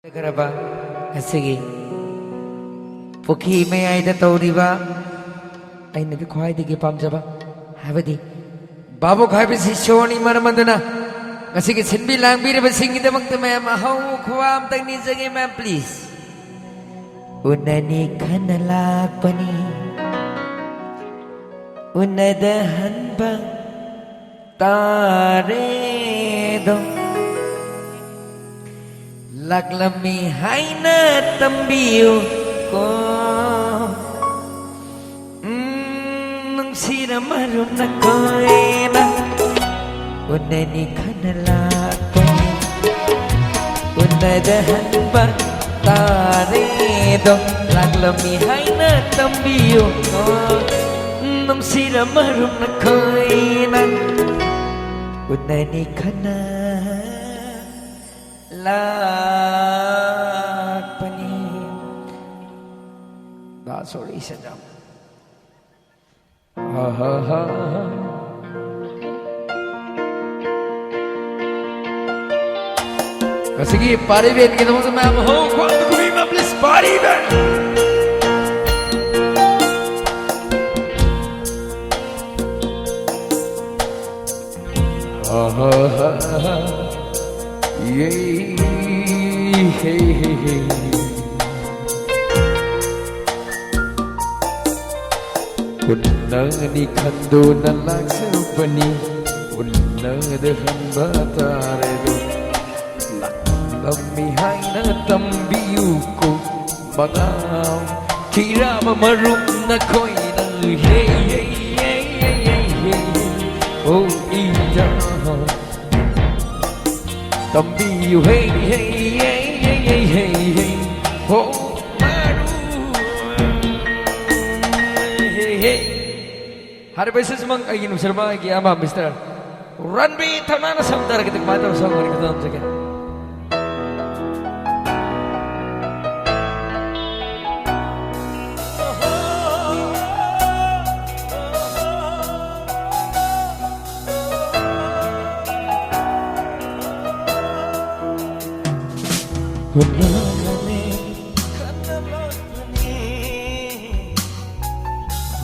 Karaba asigi Pukhi me aida tawriba aina di khwai digi pamjaba habadi babu khai bisi shoni maramadana asigi sinbi langbi re basingi damakta ma'am ahau khwam tang ni jage ma'am please unani khanalak pani unada hanba tare do Laglami haina tambiyo ko Nung sinamarum na ko'y na Unani ka na lakay Unadahan ba taredo Laglami haina tambiyo ko Nung sinamarum na ko'y na Unani ka na Lakpani. That's all he said. Ha ha ha. Sige, party band kita mo sa ma'am. Ho, quando kumima please party band. Ha ha ha. Yeah, hey, hey, hey. Unna ni khando na laksupani Unna dehan bataredo Laklammi hai na tambiyuko Bagam kira mamarum na ko'y na Hey, hey, hey, hey, hey, hey Oh, ija Tambiyo, hey, hey, hey, hey, hey, hey, hey, oh, maru, hey, hey. Hari basis mang ay inobserba ay ama, Mr. Ranbi, tama na sa mdara kita kumataw sa mga rikutan sa kanya. Unagani kanalakani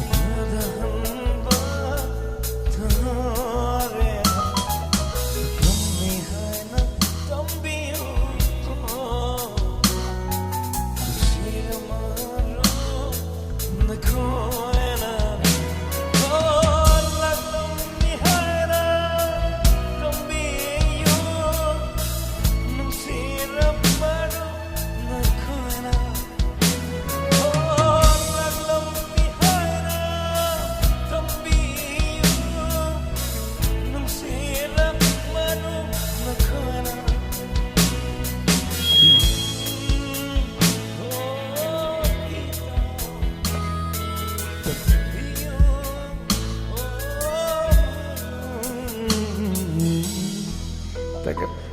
Unadahan ba tare Kamihay na tambiyo ko Siramaro na ko'y na Oh, lagamihay na tambiyo Nung sirap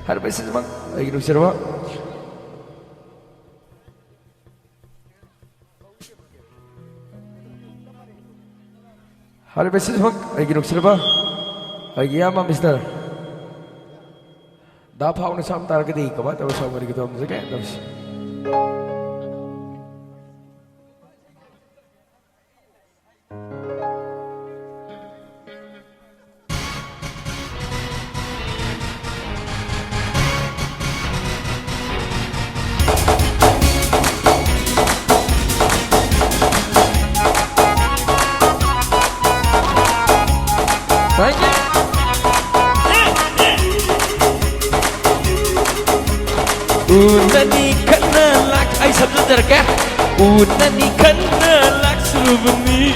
Hari basis mang ay inobserba. Hari basis mang ay inobserba. Ay ama Mr. Dapat na sam tar kadi kabat tapos sa mga kita mo sige tapos. Unani kanalak ay sabdar ka Unani kanalak surubni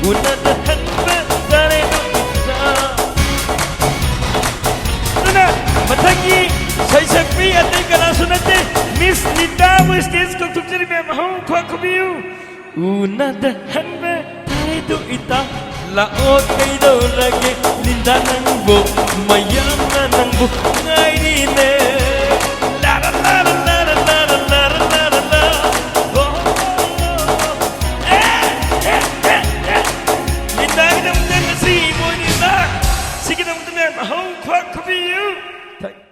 Unadahan ba taredo ita Nuna, matagi Say sakpi atay kalasunate Miss Linda mo stage kong tukjari me mahong kwa kubiyo Unadahan ba taredo ita Laot kay daw lagi Linda nang bo Mayam na nang bo Ngay dine